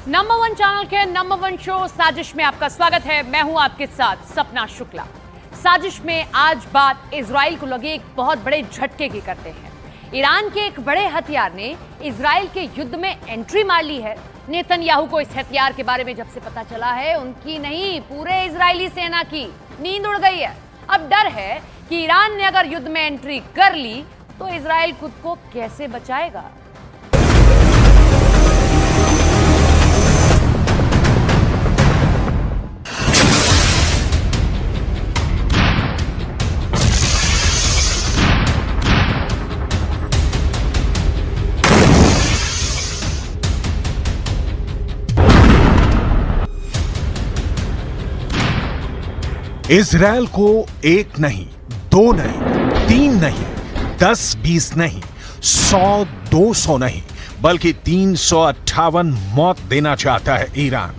Number one channel के number one show साजिश में आपका स्वागत है। मैं हूं आपके साथ सपना शुक्ला। साजिश में आज बात इजराइल को लगे एक बहुत बड़े झटके की करते हैं। ईरान के एक बड़े हथियार ने इजराइल के युद्ध में एंट्री मार ली है। नेतन्याहू को इस हथियार के बारे में जब से पता चला है, उनकी नहीं पूरे इजरायली सेना की नींद उड़ गई है। अब डर है कि ईरान ने अगर युद्ध में एंट्री कर ली तो इजराइल खुद को कैसे बचाएगा। इजराइल को एक नहीं, दो नहीं, तीन नहीं, 10-20 नहीं, 100-200 नहीं, बल्कि 358 मौत देना चाहता है ईरान।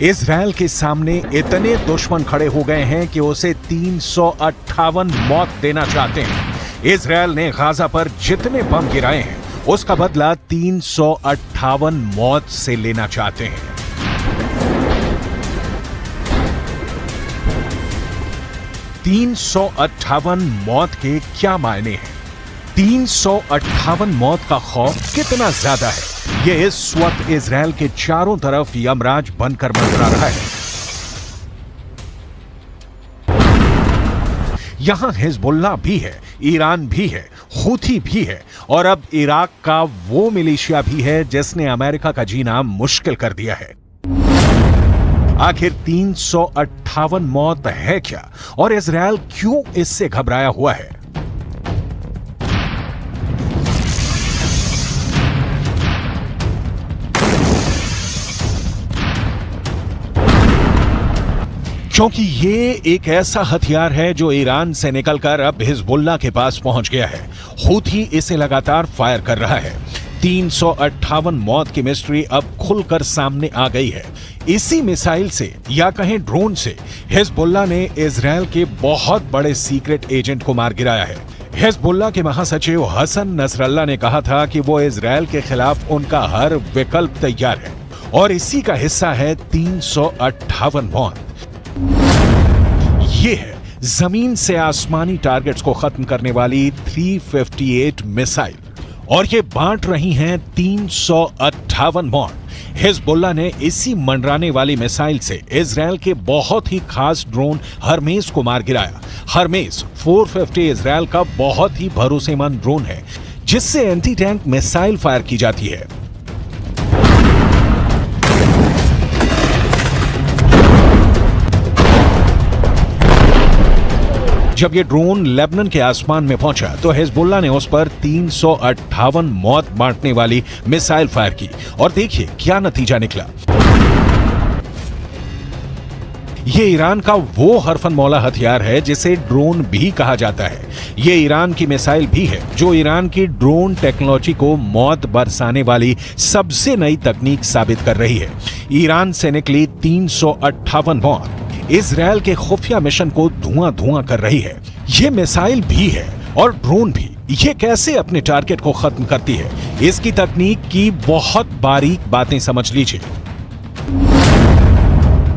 इजराइल के सामने इतने दुश्मन खड़े हो गए हैं कि उसे 358 मौत देना चाहते हैं। इजराइल ने गाजा पर जितने बम गिराए हैं उसका बदला 358 मौत से लेना चाहते हैं। 358 मौत के क्या मायने हैं? 358 मौत का खौफ कितना ज्यादा है, यह इस वक्त इजराइल के चारों तरफ यमराज बनकर मंडरा रहा है। यहां हिजबुल्लाह भी है, ईरान भी है, हूथी भी है और अब इराक का वो मिलिशिया भी है जिसने अमेरिका का जीना मुश्किल कर दिया है। आखिर 358 मौत है क्या और इजराइल क्यों इससे घबराया हुआ है? क्योंकि ये एक ऐसा हथियार है जो ईरान से निकलकर अब हिजबुल्लाह के पास पहुंच गया है। हूथी इसे लगातार फायर कर रहा है। 358 मौत की मिस्ट्री अब खुलकर सामने आ गई है। इसी मिसाइल से या कहें ड्रोन से हिजबुल्लाह ने इजराइल के बहुत बड़े सीक्रेट एजेंट को मार गिराया है। हिजबुल्लाह के महासचिव हसन नसरल्लाह ने कहा था कि वो इजराइल के खिलाफ उनका हर विकल्प तैयार है और इसी का हिस्सा है 358 मौत। ये है जमीन से आसमानी टारगेट्स को खत्म करने वाली 358 मिसाइल और ये बांट रही हैं 358 मौत। हिजबुल्लाह ने इसी मंडराने वाली मिसाइल से इजराइल के बहुत ही खास ड्रोन हरमेस को मार गिराया। हरमेस 450 इजराइल का बहुत ही भरोसेमंद ड्रोन है जिससे एंटी टैंक मिसाइल फायर की जाती है। जब ये ड्रोन लेबनान के आसमान में पहुंचा तो हिजबुल्लाह ने उस पर 358 मौत बांटने वाली मिसाइल फायर की और देखिए क्या नतीजा निकला। ये ईरान का वो हरफन मौला हथियार है जिसे ड्रोन भी कहा जाता है। ये ईरान की मिसाइल भी है जो ईरान की ड्रोन टेक्नोलॉजी को मौत बरसाने वाली सबसे नई तकनीक साबित कर रही है। ईरान से निकली 358 मौत इजराइल के खुफिया मिशन को धुआं धुआं कर रही है। ये मिसाइल भी है और ड्रोन भी। ये कैसे अपने टारगेट को खत्म करती है, इसकी तकनीक की बहुत बारीक बातें समझ लीजिए।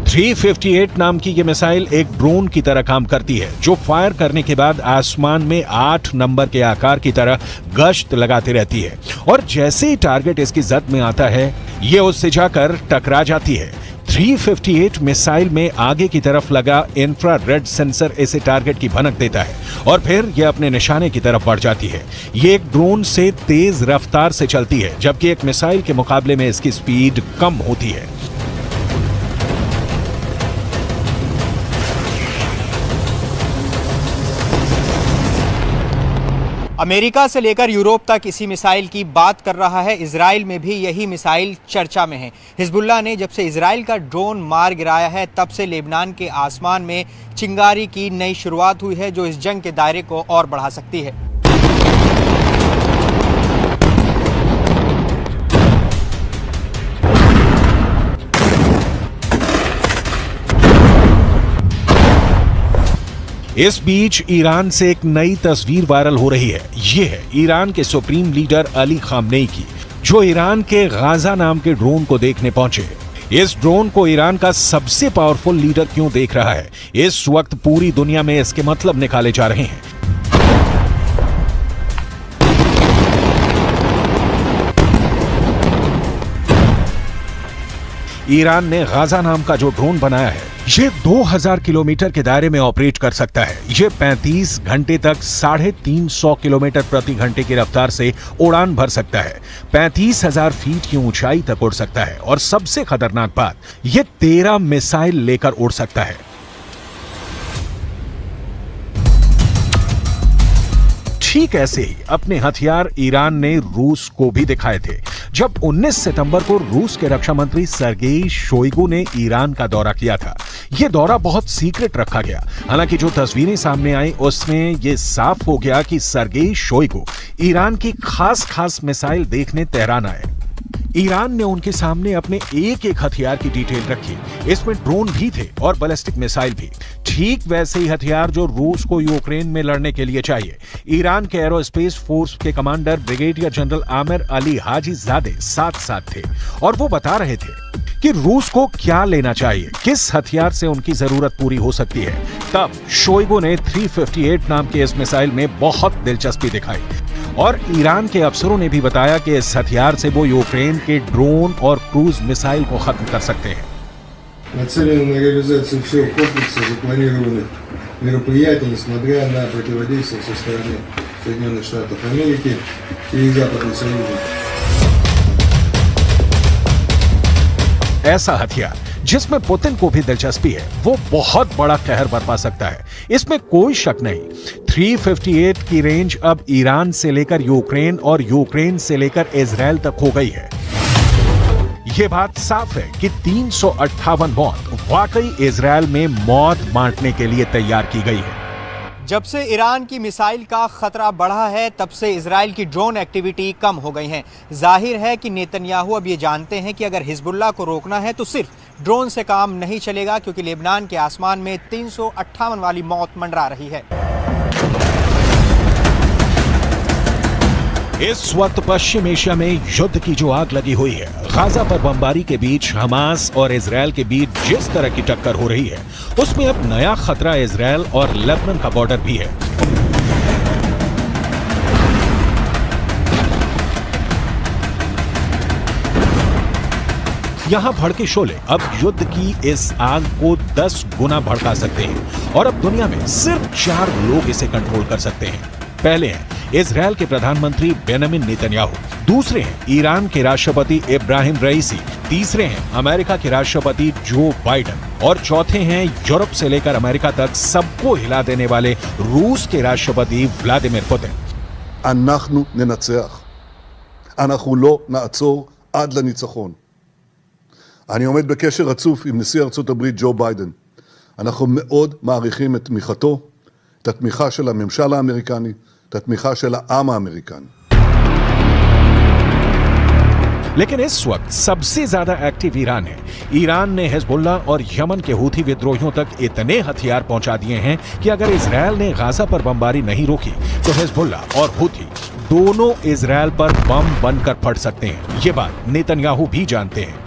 358 नाम की ये मिसाइल एक ड्रोन की तरह काम करती है जो फायर करने के बाद आसमान में 8 नंबर के आकार की तरह गश्त लगाती रहती है और जैसे ही टारगेट इसकी जद में आता है ये उससे जाकर टकरा जाती है। 358 मिसाइल में आगे की तरफ लगा इंफ्रारेड सेंसर इसे टारगेट की भनक देता है और फिर यह अपने निशाने की तरफ बढ़ जाती है। ये एक ड्रोन से तेज रफ्तार से चलती है जबकि एक मिसाइल के मुकाबले में इसकी स्पीड कम होती है। अमेरिका से लेकर यूरोप तक इसी मिसाइल की बात कर रहा है। इजराइल में भी यही मिसाइल चर्चा में है। हिजबुल्लाह ने जब से इजराइल का ड्रोन मार गिराया है तब से लेबनान के आसमान में चिंगारी की नई शुरुआत हुई है जो इस जंग के दायरे को और बढ़ा सकती है। इस बीच ईरान से एक नई तस्वीर वायरल हो रही है। ये है ईरान के सुप्रीम लीडर अली खामनेई की। जो ईरान के गाजा नाम के ड्रोन को देखने पहुंचे। इस ड्रोन को ईरान का सबसे पावरफुल लीडर क्यों देख रहा है, इस वक्त पूरी दुनिया में इसके मतलब निकाले जा रहे हैं। ईरान ने गाजा नाम का जो ड्रोन बनाया है, ये 2000 किलोमीटर के दायरे में ऑपरेट कर सकता है। ये 35 घंटे तक 350 किलोमीटर प्रति घंटे की रफ्तार से उड़ान भर सकता है, 35,000 फीट की ऊंचाई तक उड़ सकता है और सबसे खतरनाक बात, ये 13 मिसाइल लेकर उड़ सकता है। ठीक ऐसे ही अपने हथियार ईरान ने रूस को भी दिखाए थे। जब 19 सितंबर को रूस के रक्षा मंत्री सर्गेई शोइगु ने ईरान का दौरा किया था। यह दौरा बहुत सीक्रेट रखा गया। हालांकि जो तस्वीरें सामने आई उसमें यह साफ हो गया कि सर्गेई शोइगु ईरान की खास मिसाइल देखने तेहरान आए। ईरान ने उनके सामने अपने एक एक हथियार की डिटेल रखी। इसमें ड्रोन भी थे और बैलिस्टिक मिसाइल भी, ठीक वैसे ही हथियार जो रूस को यूक्रेन में लड़ने के लिए चाहिए। ईरान के एरोस्पेस फोर्स के commander brigadier general Amir Ali Hajizadeh साथ थे और वो बता रहे थे कि रूस को क्या लेना चाहिए, किस हथियार से उनकी जरूरत पूरी हो सकती है। तब शोइगु ने 358 नाम के इस मिसाइल में बहुत दिलचस्पी दिखाई और ईरान के अफसरों ने भी बताया कि इस हथियार से वो यूक्रेन के ड्रोन और क्रूज मिसाइल को खत्म कर सकते हैं। Нацелены на реализацию всего комплекса запланированных мероприятий, несмотря на противодействие со стороны Соединенных Штатов Америки и Западных союзников. ऐसा हथियार जिसमें पुतिन को भी दिलचस्पी है, वो बहुत बड़ा कहर बरपा सकता है, इसमें कोई शक नहीं। 358 की रेंज अब ईरान से लेकर यूक्रेन और यूक्रेन से लेकर इजराइल तक हो गई है। ये बात साफ है कि 358 मौत वाकई इजराइल में मौत बांटने के लिए तैयार की गई है। जब से ईरान की मिसाइल का खतरा बढ़ा है, तब से इजराइल की ड्रोन एक्टिविटी कम हो गई है। जाहिर है कि नेतन्याहू अब ये जानते हैं कि अगर हिजबुल्लाह को रोकना है तो सिर्फ ड्रोन से काम नहीं चलेगा, क्योंकि लेबनान के आसमान में 358 वाली मौत मंडरा रही है। इस वक्त पश्चिम एशिया में युद्ध की जो आग लगी हुई है, गाजा पर बमबारी के बीच हमास और इजराइल के बीच जिस तरह की टक्कर हो रही है, उसमें अब नया खतरा इजराइल और लेबनान का बॉर्डर भी है। यहां भड़के शोले अब युद्ध की इस आग को 10 गुना भड़का सकते हैं और अब दुनिया में सिर्फ 4 लोग इसे कंट्रोल कर सकते हैं। पहले हैं इजराइल के प्रधानमंत्री बेंजामिन नेतन्याहू, दूसरे हैं ईरान के राष्ट्रपति इब्राहिम रईसी, तीसरे हैं अमेरिका के राष्ट्रपति जो बाइडेन और चौथे हैं यूरोप से लेकर अमेरिका तक सबको हिला देने वाले रूस के राष्ट्रपति व्लादिमीर पुतिन। אנחנו ננצח. אנחנו לא נעצור עד לניצחון. אני עומד בקשר רצוף עם נשיא ארצות הברית ג'ו ביידן. אנחנו מאוד מעריכים את תמיכתו, את התמיכה של הממשל האמריקני, את התמיכה של העם האמריקני. लेकिन इस वक्त सबसे ज्यादा एक्टिव ईरान है। ईरान ने हिजबुल्लाह और यमन के हूथी विद्रोहियों तक इतने हथियार पहुंचा दिए हैं कि अगर इजराइल ने गाजा पर बमबारी नहीं रोकी तो हिजबुल्लाह और हूथी दोनों इजराइल पर बम बनकर फट सकते हैं। ये बात नेतन्याहू भी जानते हैं।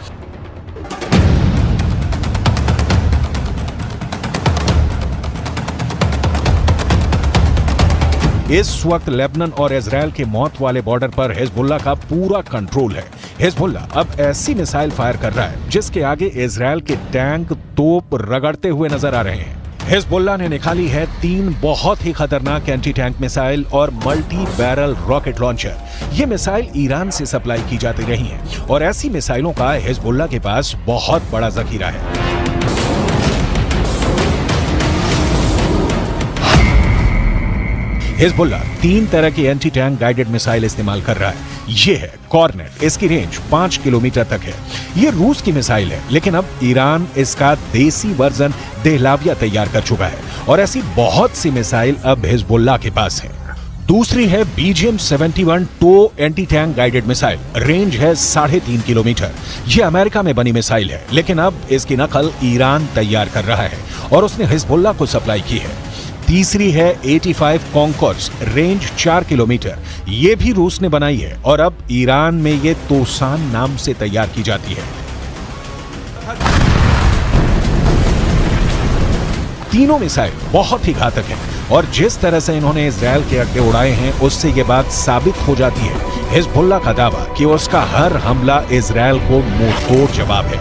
इस वक्त लेबनान और इजराइल के मौत वाले बॉर्डर पर हिजबुल्लाह का पूरा कंट्रोल है। हिजबुल्लाह अब ऐसी मिसाइल फायर कर रहा है जिसके आगे इजराइल के टैंक तोप रगड़ते हुए नजर आ रहे हैं। हिजबुल्लाह ने निकाली है 3 बहुत ही खतरनाक एंटी टैंक मिसाइल और मल्टी बैरल रॉकेट लॉन्चर। ये मिसाइल ईरान से सप्लाई की जाती रही हैं और ऐसी मिसाइलों का हिजबुल्लाह के पास बहुत बड़ा जखीरा है। हिजबुल्लाह 3 तरह की एंटी टैंक गाइडेड मिसाइल इस्तेमाल कर रहा है। ये है कॉर्नेट, इसकी रेंज 5 किलोमीटर तक है। ये रूस की मिसाइल है, लेकिन अब ईरान इसका देसी वर्जन देहलाविया तैयार कर चुका है और ऐसी बहुत सी मिसाइल अब हिजबुल्लाह के पास है। दूसरी है BGM-71 टो anti tank guided missile, range है 3.5 किलोमीटर। ये अमेरिका में बनी मिसाइल है, लेकिन अब इसकी नकल ईरान तैयार कर रहा है और उसने हिजबुल्लाह को सप्लाई की है। तीसरी है 85 कॉन्कॉर्ड्स, रेंज 4 किलोमीटर। ये भी रूस ने बनाई है और अब ईरान में ये तोसान नाम से तैयार की जाती है। तीनों मिसाइल बहुत ही घातक हैं और जिस तरह से इन्होंने इजरायल के अड्डे उड़ाए हैं उससे ये बात साबित हो जाती है हिजबुल्लाह का दावा कि उसका हर हमला इजरायल को मुंहतोड़ जवाब है।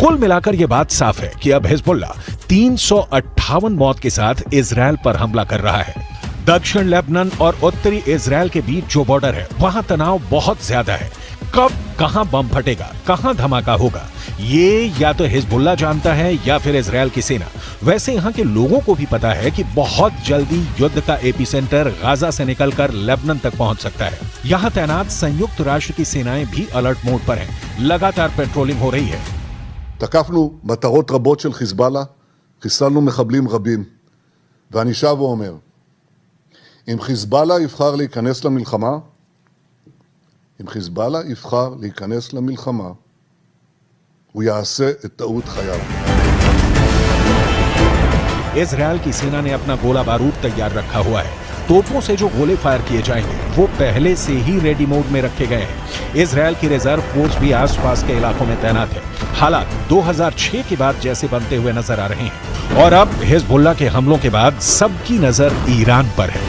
कुल मिलाकर यह बात साफ है कि अब हिजबुल्लाह 358 मौत के साथ इजरायल पर हमला कर रहा है। दक्षिण लेबनान और उत्तरी इजरायल के बीच जो बॉर्डर है वहां तनाव बहुत ज्यादा है। कब कहां बम फटेगा, कहां धमाका होगा, ये या तो हिजबुल्लाह जानता है या फिर इजरायल की सेना। वैसे यहां के लोगों को भी पता है कि बहुत जल्दी युद्ध का एपिसेंटर गाजा से निकलकर लेबनान तक पहुंच सकता है। यहां तैनात संयुक्त राष्ट्र की सेनाएं भी अलर्ट मोड पर हैं। लगातार पेट्रोलिंग हो रही है। תקפנו מטרות רבות של חיזבאללה, חיסלנו מחבלים רבים, ואני שב ואומר, אם חיזבאללה יבחר להיכנס למלחמה, הוא יעשה את טעות חייו. इजरायल की सेना ने अपना गोला बारूद तैयार रखा हुआ है। तोपों से जो गोले फायर किए जाएंगे वो पहले से ही रेडी मोड में रखे गए हैं। इजरायल की रिजर्व फोर्स भी आसपास के इलाकों में तैनात है। हालात 2006 के बाद जैसे बनते हुए नजर आ रहे हैं और अब हिजबुल्लाह के हमलों के बाद सबकी नजर ईरान पर है।